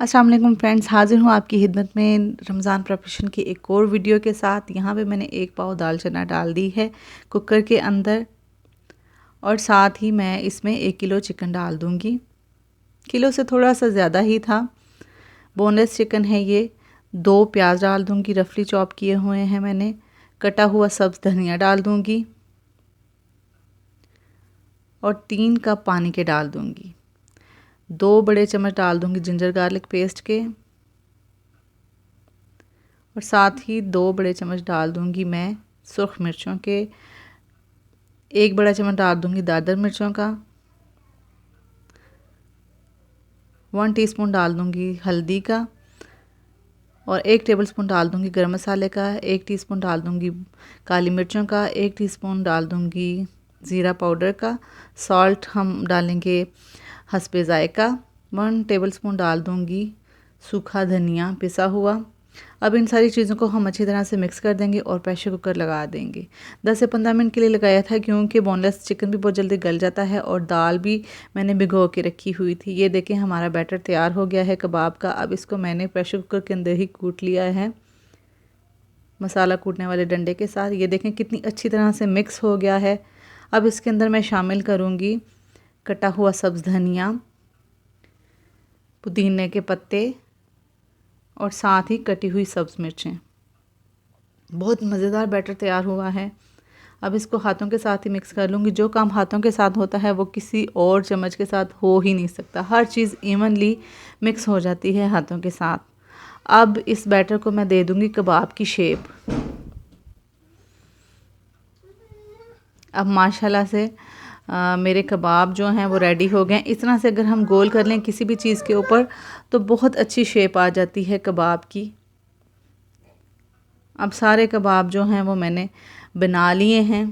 अस्सलाम वालेकुम फ्रेंड्स, हाज़िर हूँ आपकी खिदमत में रमज़ान प्रिपरेशन की एक और वीडियो के साथ। यहाँ पे मैंने 1 पाव दाल चना डाल दी है कुकर के अंदर और साथ ही मैं इसमें 1 किलो चिकन डाल दूँगी। किलो से थोड़ा सा ज़्यादा ही था, बोनलेस चिकन है ये। 2 प्याज डाल दूँगी, रफली चॉप किए हुए हैं मैंने। कटा हुआ सब्ज़ धनिया डाल दूँगी और 3 कप पानी के डाल दूँगी। 2 बड़े चम्मच डाल दूँगी जिंजर गार्लिक पेस्ट के और साथ ही 2 बड़े चम्मच डाल दूँगी मैं सुर्ख मिर्चों के। 1 बड़ा चम्मच डाल दूँगी दादर मिर्चों का। 1 टीस्पून डाल दूँगी हल्दी का और 1 टेबलस्पून डाल दूँगी गरम मसाले का। 1 टीस्पून डाल दूँगी काली मिर्चों का। 1 टीस्पून डाल दूँगी ज़ीरा पाउडर का। सॉल्ट हम डालेंगे हस्बे ज़ायका। 1 टेबलस्पून डाल दूँगी सूखा धनिया पिसा हुआ। अब इन सारी चीज़ों को हम अच्छी तरह से मिक्स कर देंगे और प्रेशर कुकर लगा देंगे। 10 से 15 मिनट के लिए लगाया था क्योंकि बोनलेस चिकन भी बहुत जल्दी गल जाता है और दाल भी मैंने भिगो के रखी हुई थी। ये देखें हमारा बैटर तैयार हो गया है कबाब का। अब इसको मैंने प्रेशर कुकर के अंदर ही कूट लिया है मसाला कूटने वाले डंडे के साथ। ये देखें कितनी अच्छी तरह से मिक्स हो गया है। अब इसके अंदर मैं शामिल करूँगी कटा हुआ सब्ज़ धनिया, पुदीने के पत्ते और साथ ही कटी हुई सब्ज़ मिर्चें। बहुत मज़ेदार बैटर तैयार हुआ है। अब इसको हाथों के साथ ही मिक्स कर लूँगी। जो काम हाथों के साथ होता है वो किसी और चम्मच के साथ हो ही नहीं सकता। हर चीज़ इवनली मिक्स हो जाती है हाथों के साथ। अब इस बैटर को मैं दे दूँगी कबाब की शेप। अब माशाल्लाह से मेरे कबाब जो हैं वो रेडी हो गए। इस तरह से अगर हम गोल कर लें किसी भी चीज़ के ऊपर तो बहुत अच्छी शेप आ जाती है कबाब की। अब सारे कबाब जो हैं वो मैंने बना लिए हैं।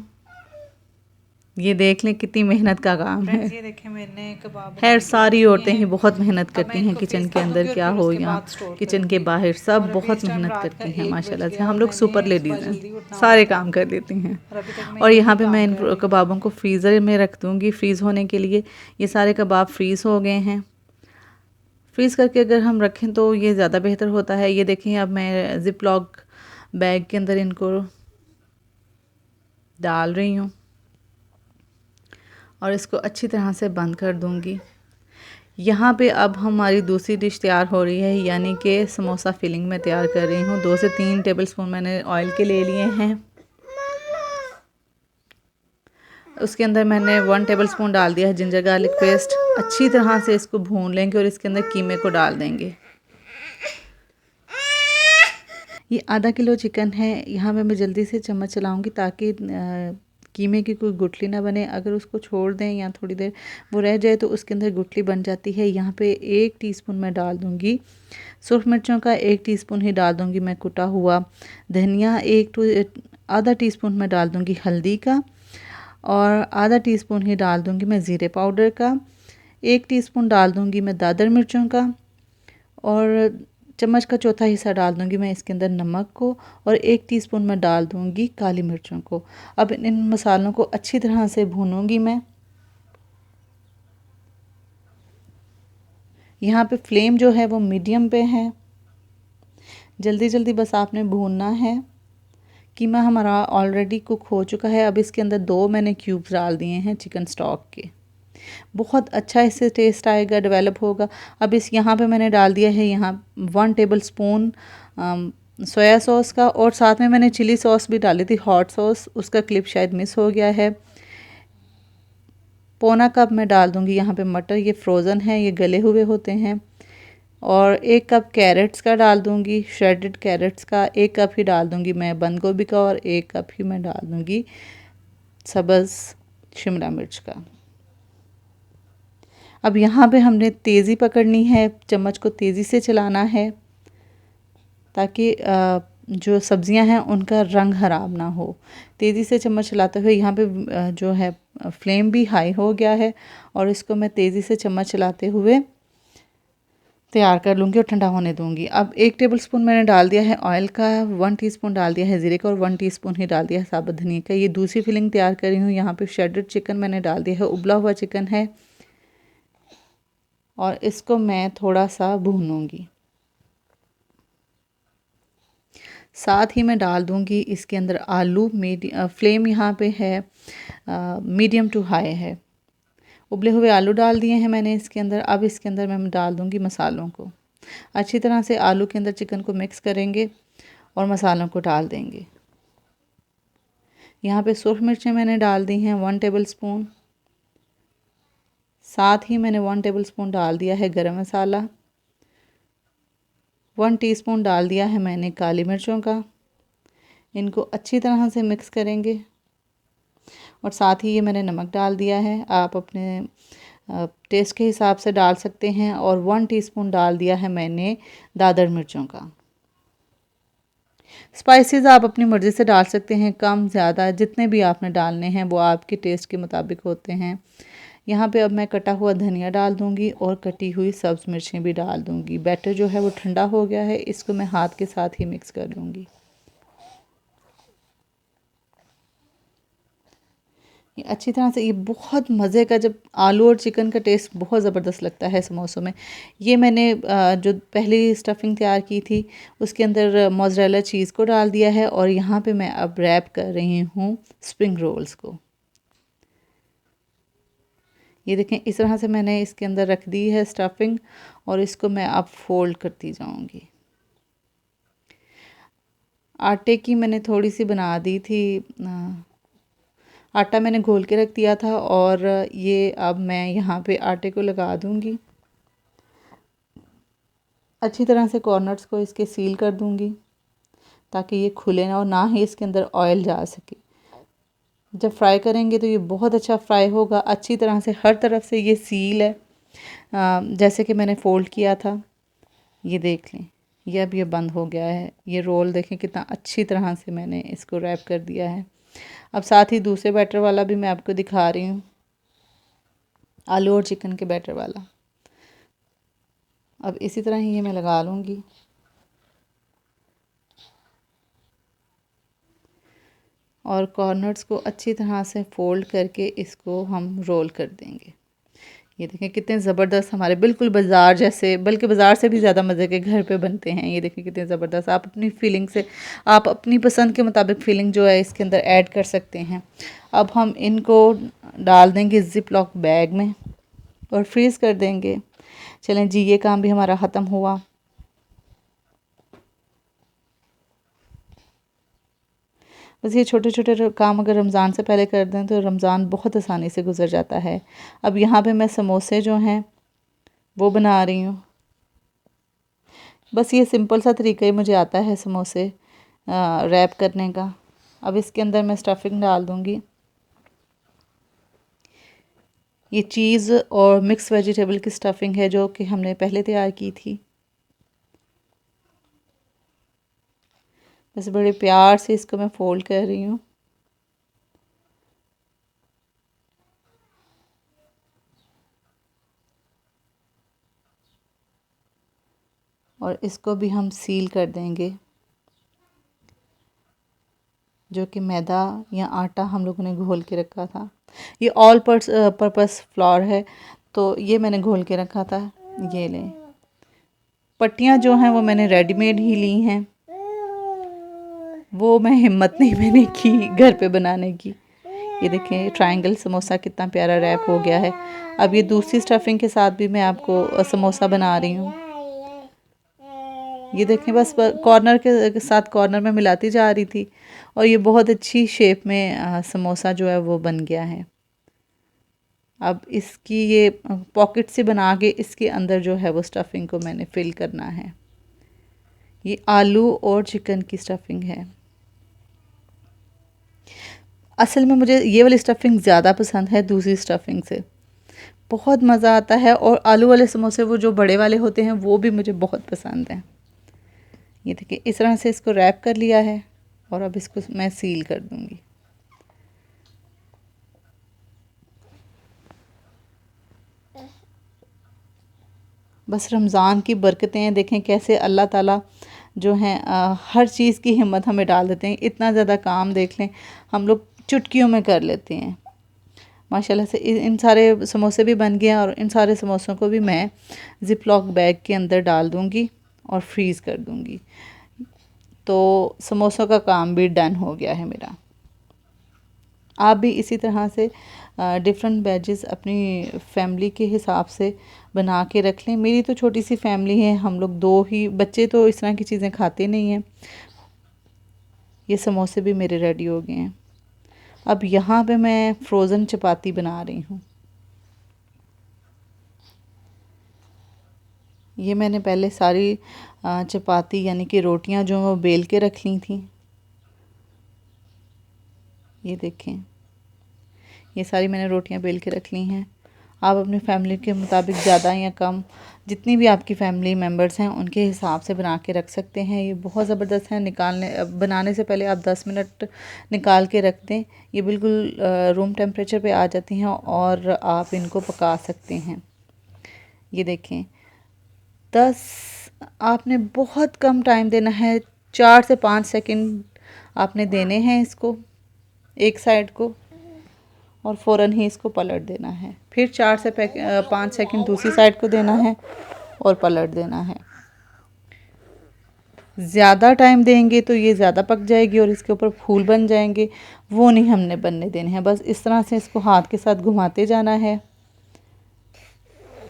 ये देख लें कितनी मेहनत का काम है। ये देखें मैंने कबाब खैर सारी औरतें ही बहुत मेहनत करती हैं, किचन के अंदर क्या हो या किचन के बाहर सब बहुत मेहनत करती हैं माशाल्लाह से। हम लोग सुपर लेडीज़ हैं, सारे काम कर लेती हैं। और यहाँ पे मैं इन कबाबों को फ्रीज़र में रख दूँगी फ्रीज़ होने के लिए। ये सारे कबाब फ्रीज़ हो गए हैं। फ्रीज़ करके अगर हम रखें तो ये ज़्यादा बेहतर होता है। ये देखें अब मैं ज़िप लॉक बैग के अंदर इनको डाल रही हूँ और इसको अच्छी तरह से बंद कर दूँगी। यहाँ पे अब हमारी दूसरी डिश तैयार हो रही है, यानी कि समोसा फिलिंग में तैयार कर रही हूँ। 2 से 3 टेबलस्पून मैंने ऑयल के ले लिए हैं। उसके अंदर मैंने 1 टेबलस्पून डाल दिया है जिंजर गार्लिक पेस्ट। अच्छी तरह से इसको भून लेंगे और इसके अंदर कीमे को डाल देंगे। ये आधा किलो चिकन है। यहाँ पे मैं जल्दी से चम्मच चलाऊँगी ताकि कीमे की कोई गुठली ना बने। अगर उसको छोड़ दें या थोड़ी देर वो रह जाए तो उसके अंदर गुठली बन जाती है। यहाँ पे 1 टीस्पून मैं डाल दूँगी सुर्ख मिर्चों का। 1 टीस्पून ही डाल दूँगी मैं कुटा हुआ धनिया। आधा टीस्पून मैं डाल दूँगी हल्दी का और आधा टीस्पून ही डाल दूँगी मैं ज़ीरे पाउडर का। 1 टीस्पून डाल दूँगी मैं दादर मिर्चों का और चम्मच का चौथा हिस्सा डाल दूँगी मैं इसके अंदर नमक को और 1 टीस्पून मैं डाल दूँगी काली मिर्चों को। अब इन मसालों को अच्छी तरह से भूनूंगी मैं। यहाँ पे फ्लेम जो है वो मीडियम पे है। जल्दी जल्दी बस आपने भूनना है। कीमा हमारा ऑलरेडी कुक हो चुका है। अब इसके अंदर 2 मैंने क्यूब्स डाल दिए हैं चिकन स्टॉक के। बहुत अच्छा इससे टेस्ट आएगा, डेवलप होगा। अब इस यहाँ पे मैंने डाल दिया है यहाँ 1 टेबलस्पून सोया सॉस का और साथ में मैंने चिली सॉस भी डाली थी, हॉट सॉस। उसका क्लिप शायद मिस हो गया है। पौना कप मैं डाल दूँगी यहाँ पे मटर। ये फ्रोज़न है, ये गले हुए होते हैं। और 1 कप कैरेट्स का डाल दूँगी, श्रेडेड कैरेट्स का। 1 कप ही डाल दूँगी मैं बंद गोभी का और 1 कप ही मैं डाल दूँगी सब्ज़ शिमला मिर्च का। अब यहाँ पे हमने तेज़ी पकड़नी है, चम्मच को तेज़ी से चलाना है ताकि जो सब्ज़ियां हैं उनका रंग ख़राब ना हो। तेज़ी से चम्मच चलाते हुए यहाँ पे जो है फ्लेम भी हाई हो गया है और इसको मैं तेज़ी से चम्मच चलाते हुए तैयार कर लूँगी और ठंडा होने दूँगी। अब 1 टेबलस्पून मैंने डाल दिया है ऑयल का, 1 टीस्पून डाल दिया है ज़ीरे का और 1 टीस्पून ही डाल दिया है साबुत धनिया का। ये दूसरी फिलिंग तैयार कर रही हूँ। यहाँ पे श्रेडेड चिकन मैंने डाल दिया है, उबला हुआ चिकन है और इसको मैं थोड़ा सा भूनूंगी। साथ ही मैं डाल दूंगी इसके अंदर आलू। फ्लेम यहाँ पे है मीडियम टू हाई है। उबले हुए आलू डाल दिए हैं मैंने इसके अंदर। अब इसके अंदर मैं डाल दूंगी मसालों को। अच्छी तरह से आलू के अंदर चिकन को मिक्स करेंगे और मसालों को डाल देंगे। यहाँ पे सुरख मिर्चें मैंने डाल दी हैं 1 टेबलस्पून। साथ ही मैंने 1 टेबलस्पून डाल दिया है गरम मसाला। 1 टीस्पून डाल दिया है मैंने काली मिर्चों का। इनको अच्छी तरह से मिक्स करेंगे और साथ ही ये मैंने नमक डाल दिया है। आप अपने टेस्ट के हिसाब से डाल सकते हैं। और 1 टीस्पून डाल दिया है मैंने दादर मिर्चों का। स्पाइसेस आप अपनी मर्ज़ी से डाल सकते हैं, कम ज़्यादा जितने भी आपने डालने हैं वो आपके टेस्ट के मुताबिक होते हैं। यहाँ पे अब मैं कटा हुआ धनिया डाल दूँगी और कटी हुई सब्ज़ मिर्चें भी डाल दूँगी। बैटर जो है वो ठंडा हो गया है, इसको मैं हाथ के साथ ही मिक्स कर लूँगी। ये अच्छी तरह से, ये बहुत मज़े का, जब आलू और चिकन का टेस्ट बहुत ज़बरदस्त लगता है समोसों में। ये मैंने जो पहली स्टफिंग तैयार की थी उसके अंदर मोज़रेला चीज़ को डाल दिया है और यहाँ पे मैं अब रैप कर रही हूँ स्प्रिंग रोल्स को। ये देखें, इस तरह से मैंने इसके अंदर रख दी है स्टफिंग और इसको मैं अब फोल्ड करती जाऊँगी। आटे की मैंने थोड़ी सी बना दी थी, आटा मैंने घोल के रख दिया था और ये अब मैं यहाँ पे आटे को लगा दूँगी। अच्छी तरह से कॉर्नर्स को इसके सील कर दूँगी ताकि ये खुले ना और ना ही इसके अंदर ऑयल जा सके। जब फ्राई करेंगे तो ये बहुत अच्छा फ्राई होगा। अच्छी तरह से हर तरफ से ये सील है, जैसे कि मैंने फ़ोल्ड किया था। ये देख लें, ये अब ये बंद हो गया है। ये रोल देखें कितना अच्छी तरह से मैंने इसको रैप कर दिया है। अब साथ ही दूसरे बैटर वाला भी मैं आपको दिखा रही हूँ, आलू और चिकन के बैटर वाला। अब इसी तरह ही ये मैं लगा लूँगी और कॉर्नर्स को अच्छी तरह से फ़ोल्ड करके इसको हम रोल कर देंगे। ये देखें कितने ज़बरदस्त, हमारे बिल्कुल बाज़ार जैसे, बल्कि बाज़ार से भी ज़्यादा मज़े के घर पे बनते हैं। ये देखें कितने ज़बरदस्त। आप अपनी फीलिंग से, आप अपनी पसंद के मुताबिक फीलिंग जो है इसके अंदर ऐड कर सकते हैं। अब हम इनको डाल देंगे ज़िप लॉक बैग में और फ्रीज़ कर देंगे। चलें जी, ये काम भी हमारा ख़त्म हुआ। बस ये छोटे छोटे काम अगर रमज़ान से पहले कर दें तो रमज़ान बहुत आसानी से गुजर जाता है। अब यहाँ पे मैं समोसे जो हैं वो बना रही हूँ। बस ये सिंपल सा तरीका ही मुझे आता है समोसे रैप करने का। अब इसके अंदर मैं स्टफिंग डाल दूँगी। ये चीज़ और मिक्स वेजिटेबल की स्टफिंग है जो कि हमने पहले तैयार की थी। बस बड़े प्यार से इसको मैं फ़ोल्ड कर रही हूँ। और इसको भी हम सील कर देंगे। जो कि मैदा या आटा हम लोगों ने घोल के रखा था। ये ऑल पर्पस फ्लोर है, तो ये मैंने घोल के रखा था। ये लें, पट्टियाँ जो हैं वो मैंने रेडीमेड ही ली हैं, वो मैं हिम्मत नहीं मैंने की घर पे बनाने की। ये देखें ट्रायंगल समोसा कितना प्यारा रैप हो गया है। अब ये दूसरी स्टफिंग के साथ भी मैं आपको समोसा बना रही हूँ। ये देखें, बस कॉर्नर के साथ कॉर्नर में मिलाती जा रही थी और ये बहुत अच्छी शेप में समोसा जो है वो बन गया है। अब इसकी ये पॉकेट से बना के इसके अंदर जो है वो स्टफिंग को मैंने फिल करना है। ये आलू और चिकन की स्टफिंग है। असल में मुझे ये वाली स्टफिंग ज़्यादा पसंद है दूसरी स्टफिंग से, बहुत मज़ा आता है। और आलू वाले समोसे वो जो बड़े वाले होते हैं वो भी मुझे बहुत पसंद हैं। ये देखिए इस तरह से इसको रैप कर लिया है और अब इसको मैं सील कर दूंगी। बस रमज़ान की बरकतें देखें कैसे अल्लाह ताला जो हैं हर चीज़ की हिम्मत हमें डाल देते हैं। इतना ज़्यादा काम देख लें हम लोग चुटकियों में कर लेते हैं। माशाल्लाह से इन सारे समोसे भी बन गए हैं और इन सारे समोसों को भी मैं ज़िप लॉक बैग के अंदर डाल दूँगी और फ्रीज़ कर दूँगी। तो समोसों का काम भी डन हो गया है मेरा। आप भी इसी तरह से डिफरेंट बैचेस अपनी फैमिली के हिसाब से बना के रख लें। मेरी तो छोटी सी फैमिली है, हम लोग 2 ही, बच्चे तो इस तरह की चीज़ें खाते नहीं हैं। ये समोसे भी मेरे रेडी हो गए हैं। अब यहाँ पे मैं फ्रोज़न चपाती बना रही हूँ। ये मैंने पहले सारी चपाती यानी कि रोटियां जो वो बेल के रख ली थी। ये देखें, ये सारी मैंने रोटियां बेल के रख ली हैं। आप अपनी फैमिली के मुताबिक ज़्यादा या कम, जितनी भी आपकी फैमिली मेम्बर्स हैं उनके हिसाब से बना के रख सकते हैं। ये बहुत ज़बरदस्त है। बनाने से पहले आप 10 मिनट निकाल के रख दें। ये बिल्कुल रूम टेम्परेचर पे आ जाती हैं और आप इनको पका सकते हैं। ये देखें, 10 आपने बहुत कम टाइम देना है, 4 से 5 सेकंड आपने देने हैं इसको एक साइड को, और फ़ौरन ही इसको पलट देना है। फिर 4 से 5 सेकंड दूसरी साइड को देना है और पलट देना है। ज़्यादा टाइम देंगे तो ये ज़्यादा पक जाएगी और इसके ऊपर फूल बन जाएंगे, वो नहीं हमने बनने देने हैं। बस इस तरह से इसको हाथ के साथ घुमाते जाना है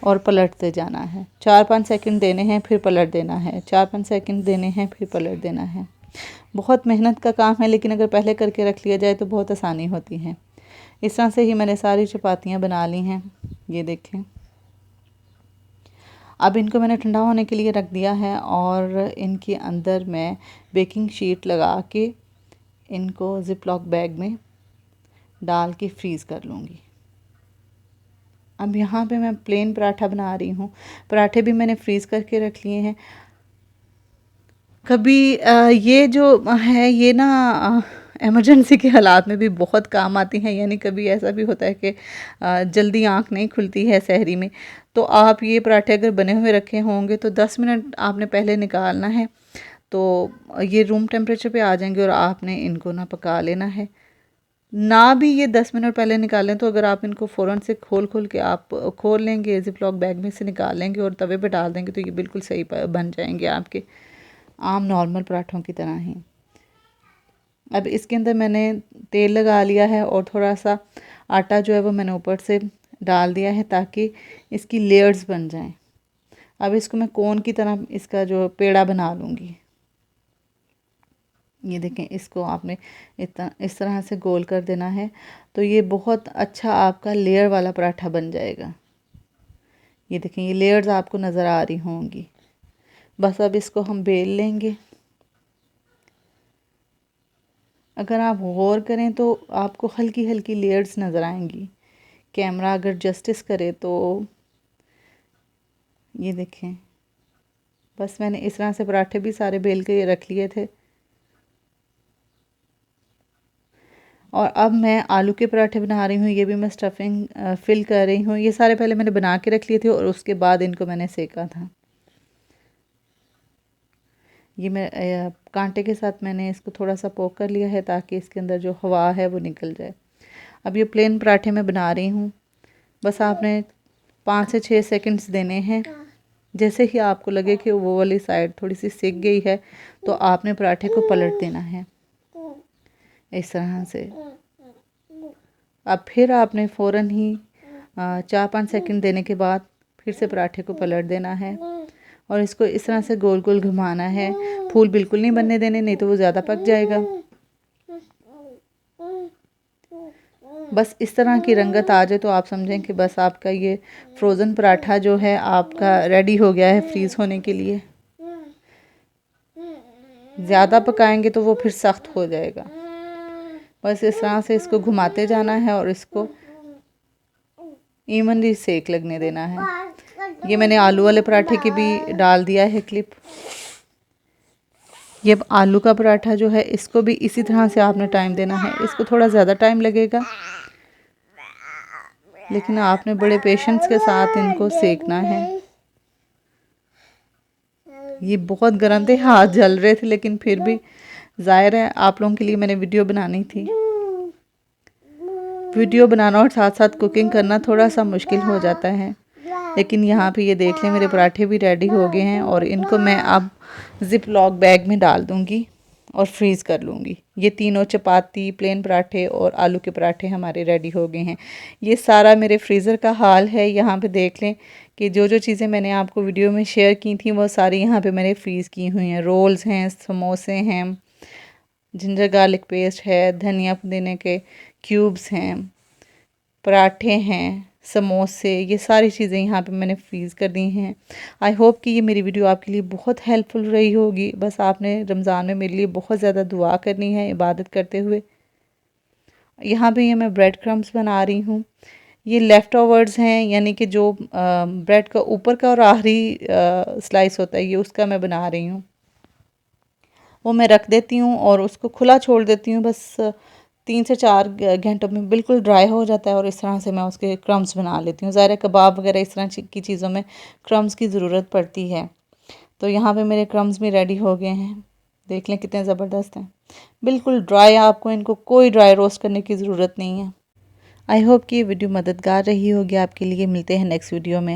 और पलटते जाना है। 4-5 सेकंड देने हैं, फिर पलट देना है। 4-5 सेकंड देने हैं, फिर पलट देना है। बहुत मेहनत का काम है, लेकिन अगर पहले करके रख लिया जाए तो बहुत आसानी होती है। इस तरह से ही मैंने सारी चपातियाँ बना ली हैं। ये देखें, अब इनको मैंने ठंडा होने के लिए रख दिया है और इनके अंदर मैं बेकिंग शीट लगा के इनको ज़िप लॉक बैग में डाल के फ्रीज़ कर लूँगी। अब यहाँ पे मैं प्लेन पराठा बना रही हूँ। पराठे भी मैंने फ्रीज़ करके रख लिए हैं। कभी ये जो है ये ना इमरजेंसी के हालात में भी बहुत काम आती हैं। यानी कभी ऐसा भी होता है कि जल्दी आँख नहीं खुलती है सहरी में, तो आप ये पराठे अगर बने हुए रखे होंगे तो 10 मिनट आपने पहले निकालना है, तो ये रूम टेम्परेचर पे आ जाएंगे और आपने इनको ना पका लेना है। ना भी ये 10 मिनट पहले निकालें तो अगर आप इनको फ़ौरन से खोल के आप खोल लेंगे, ज़िप लॉक बैग में से निकाल लेंगे और तवे पे डाल देंगे तो ये बिल्कुल सही बन जाएंगे आपके आम नॉर्मल पराठों की तरह ही। अब इसके अंदर मैंने तेल लगा लिया है और थोड़ा सा आटा जो है वो मैंने ऊपर से डाल दिया है ताकि इसकी लेयर्स बन जाएं। अब इसको मैं कोन की तरह इसका जो पेड़ा बना लूँगी। ये देखें, इसको आपने इस तरह से गोल कर देना है तो ये बहुत अच्छा आपका लेयर वाला पराठा बन जाएगा। ये देखें, ये लेयर्स आपको नज़र आ रही होंगी। बस अब इसको हम बेल लेंगे। अगर आप गौर करें तो आपको हल्की हल्की लेयर्स नज़र आएंगी। कैमरा अगर जस्टिस करे तो ये देखें, बस मैंने इस तरह से पराठे भी सारे बेल के रख लिए थे। और अब मैं आलू के पराठे बना रही हूँ। ये भी मैं स्टफिंग फिल कर रही हूँ। ये सारे पहले मैंने बना के रख लिए थे और उसके बाद इनको मैंने सेका था। ये मैं कांटे के साथ मैंने इसको थोड़ा सा पोक कर लिया है ताकि इसके अंदर जो हवा है वो निकल जाए। अब ये प्लेन पराठे मैं बना रही हूँ। बस आपने 5 से 6 सेकंड्स देने हैं। जैसे ही आपको लगे कि वो वाली साइड थोड़ी सी सिक गई है तो आपने पराठे को पलट देना है इस तरह से। अब फिर आपने फ़ौरन ही 4-5 सेकंड देने के बाद फिर से पराठे को पलट देना है और इसको इस तरह से गोल गोल घुमाना है। फूल बिल्कुल नहीं बनने देने, नहीं तो वो ज़्यादा पक जाएगा। बस इस तरह की रंगत आ जाए तो आप समझें कि बस आपका ये फ्रोज़न पराठा जो है आपका रेडी हो गया है फ्रीज़ होने के लिए। ज़्यादा पकाएंगे तो वो फिर सख्त हो जाएगा। बस इस तरह से इसको घुमाते जाना है और इसको इवनली सेक लगने देना है। ये मैंने आलू वाले पराठे की भी डाल दिया है क्लिप। ये आलू का पराठा जो है इसको भी इसी तरह से आपने टाइम देना है। इसको थोड़ा ज़्यादा टाइम लगेगा लेकिन आपने बड़े पेशेंस के साथ इनको सेकना है। ये बहुत गर्म थे, हाथ जल रहे थे, लेकिन फिर भी जाहिर है आप लोगों के लिए मैंने वीडियो बनानी थी। वीडियो बनाना और साथ साथ कुकिंग करना थोड़ा सा मुश्किल हो जाता है। लेकिन यहाँ पे ये देख लें मेरे पराठे भी रेडी हो गए हैं और इनको मैं अब ज़िप लॉक बैग में डाल दूँगी और फ्रीज़ कर लूँगी। ये तीनों चपाती, प्लेन पराठे और आलू के पराठे हमारे रेडी हो गए हैं। ये सारा मेरे फ्रीज़र का हाल है। यहाँ पे देख लें कि जो जो चीज़ें मैंने आपको वीडियो में शेयर की थी वो सारी यहाँ पे मैंने फ्रीज़ की हुई हैं। रोल्स हैं, समोसे हैं, जिंजर गार्लिक पेस्ट है, धनिया पुदीने के क्यूब्स हैं, पराठे हैं, समोसे, ये सारी चीज़ें यहाँ पे मैंने फ्रीज़ कर दी हैं। आई होप कि ये मेरी वीडियो आपके लिए बहुत हेल्पफुल रही होगी। बस आपने रमज़ान में मेरे लिए बहुत ज़्यादा दुआ करनी है इबादत करते हुए। यहाँ पे ये मैं ब्रेड क्रम्स बना रही हूँ। ये लेफ़्ट ओवर्स हैं, यानी कि जो ब्रेड का ऊपर का और आखिरी स्लाइस होता है, ये उसका मैं बना रही हूँ। वो मैं रख देती हूँ और उसको खुला छोड़ देती हूँ। बस 3 से 4 घंटों में बिल्कुल ड्राई हो जाता है और इस तरह से मैं उसके क्रम्स बना लेती हूँ। ज़ाहिर है कबाब वगैरह इस तरह की चीज़ों में क्रम्स की ज़रूरत पड़ती है। तो यहाँ पे मेरे क्रम्स भी रेडी हो गए हैं। देख लें कितने ज़बरदस्त हैं, बिल्कुल ड्राई। आपको इनको कोई ड्राई रोस्ट करने की ज़रूरत नहीं है। आई होप कि ये वीडियो मददगार रही होगी आपके लिए। मिलते हैं नेक्स्ट वीडियो में।